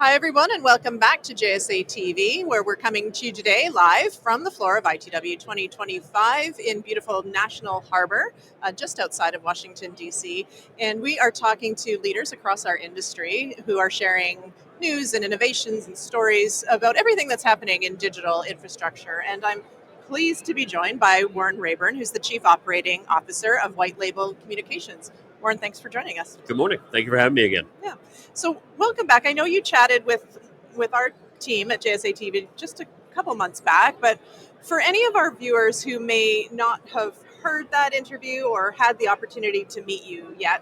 Hi, everyone, and welcome back to JSA TV, where we're coming to you today live from the floor of ITW 2025 in beautiful National Harbor, just outside of Washington, D.C. And we are talking to leaders across our industry who are sharing news and innovations and stories about everything that's happening in digital infrastructure. And I'm pleased to be joined by Warren Reyburn, who's the Chief Operating Officer of White Label Communications. Warren, thanks for joining us. Good morning. Thank you for having me again. Yeah. So welcome back. I know you chatted with our team at JSA TV just a couple months back, but for any of our viewers who may not have heard that interview or had the opportunity to meet you yet,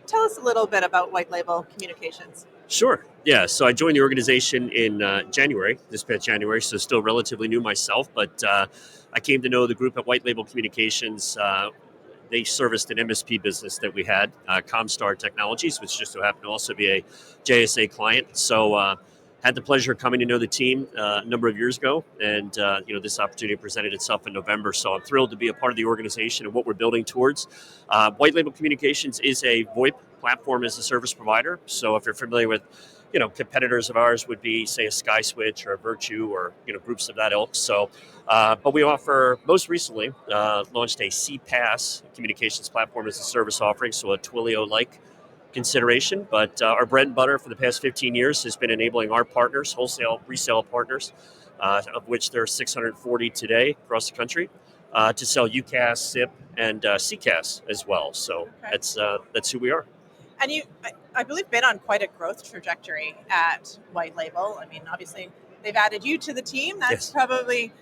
tell us a little bit about White Label Communications. Sure. Yeah. So I joined the organization in January, this past January, so still relatively new myself, but I came to know the group at White Label Communications. They serviced an MSP business that we had, Comstar Technologies, which just so happened to also be a JSA client. So had the pleasure of coming to know the team a number of years ago, and this opportunity presented itself in November. So I'm thrilled to be a part of the organization and what we're building towards. White Label Communications is a VoIP platform as a service provider. So if you're familiar with, competitors of ours would be, say, a SkySwitch or a Virtue or groups of that ilk. So, but we offer most recently launched a CPaaS communications platform as a service offering, so a Twilio-like consideration. But our bread and butter for the past 15 years has been enabling our partners, wholesale, resale partners, of which there are 640 today across the country, to sell UCaaS, SIP, and CCaaS as well. So that's who we are. And I believe, been on quite a growth trajectory at White Label. I mean, obviously, they've added you to the team. That's probably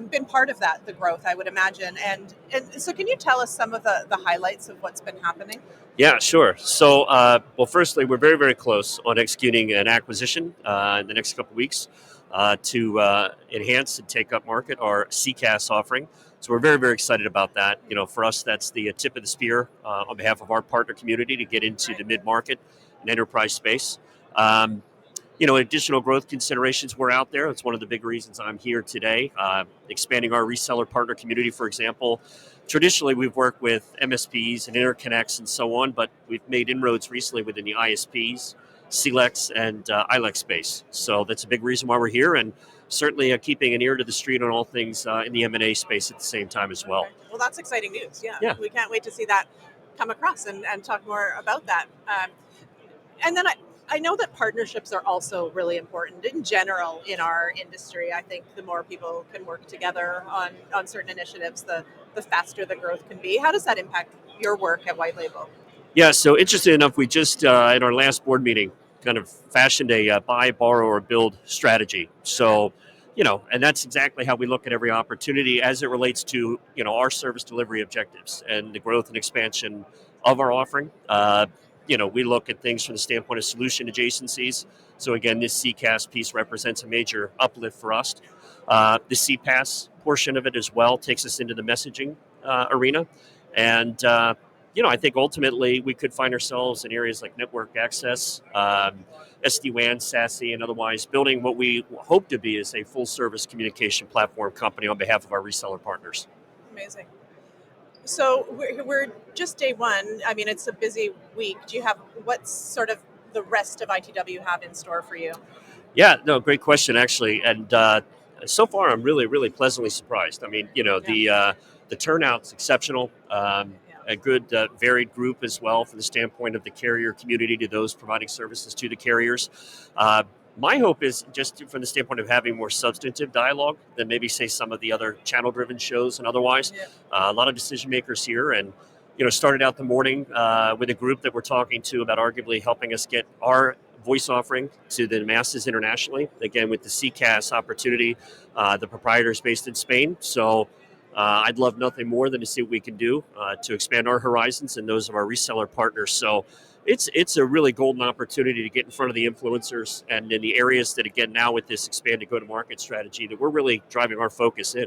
been part of that, the growth, I would imagine. And so can you tell us some of the highlights of what's been happening? Yeah, sure. So, well, firstly, we're very, very close on executing an acquisition in the next couple of weeks to enhance and take up market our CCaaS offering. So we're very, very excited about that. For us, that's the tip of the spear on behalf of our partner community to get into the mid-market and enterprise space. Additional growth considerations were out there. It's one of the big reasons I'm here today. Expanding our reseller partner community, for example. Traditionally, we've worked with MSPs and interconnects and so on, but we've made inroads recently within the ISPs, CLEX, and ILEX space. So that's a big reason why we're here, and certainly keeping an ear to the street on all things in the M&A space at the same time as well. Okay. Well, that's exciting news. Yeah. We can't wait to see that come across and talk more about that. And then I know that partnerships are also really important in general in our industry. I think the more people can work together on certain initiatives, the faster the growth can be. How does that impact your work at White Label? Yeah, so interesting enough, we just, in our last board meeting, kind of fashioned a buy, borrow, or build strategy. So, and that's exactly how we look at every opportunity as it relates to, our service delivery objectives and the growth and expansion of our offering. We look at things from the standpoint of solution adjacencies. So again, this CCaaS piece represents a major uplift for us. The CPaaS portion of it as well takes us into the messaging arena. And, I think ultimately we could find ourselves in areas like network access, SD-WAN, SASE, and otherwise building what we hope to be as a full-service communication platform company on behalf of our reseller partners. Amazing. So we're just day one. I mean, it's a busy week. Do you have what's sort of the rest of ITW have in store for you? Yeah, no, great question actually, and so far I'm really, really pleasantly surprised. I mean, the turnout's exceptional. A good varied group as well from the standpoint of the carrier community to those providing services to the carriers. My hope is just from the standpoint of having more substantive dialogue than maybe, say, some of the other channel-driven shows and otherwise. A lot of decision makers here, and started out the morning with a group that we're talking to about arguably helping us get our voice offering to the masses internationally. Again, with the CCaaS opportunity, the proprietor is based in Spain, so I'd love nothing more than to see what we can do to expand our horizons and those of our reseller partners. So it's a really golden opportunity to get in front of the influencers and in the areas that, again, now with this expanded go-to-market strategy, that we're really driving our focus in.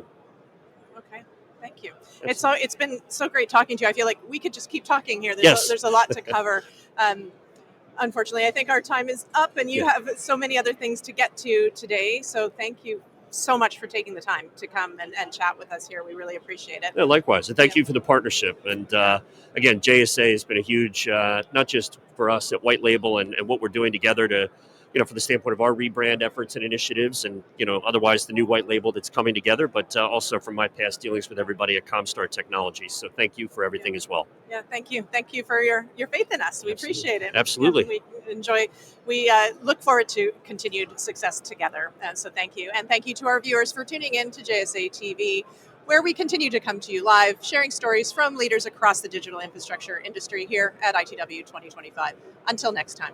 Okay, thank you. It's been so great talking to you. I feel like we could just keep talking here. There's a lot to cover. Unfortunately, I think our time is up, and you have so many other things to get to today. So thank you so much for taking the time to come and chat with us here. We really appreciate it. Yeah, likewise. And thank you for the partnership. And again, JSA has been a huge, not just for us at White Label and what we're doing together to, for the standpoint of our rebrand efforts and initiatives, and otherwise the new white label that's coming together, but also from my past dealings with everybody at Comstar Technologies. So thank you for everything as well. Yeah, thank you for your faith in us. We appreciate it. Absolutely. Yeah, we look forward to continued success together. So thank you. And thank you to our viewers for tuning in to JSA TV, where we continue to come to you live, sharing stories from leaders across the digital infrastructure industry here at ITW 2025. Until next time.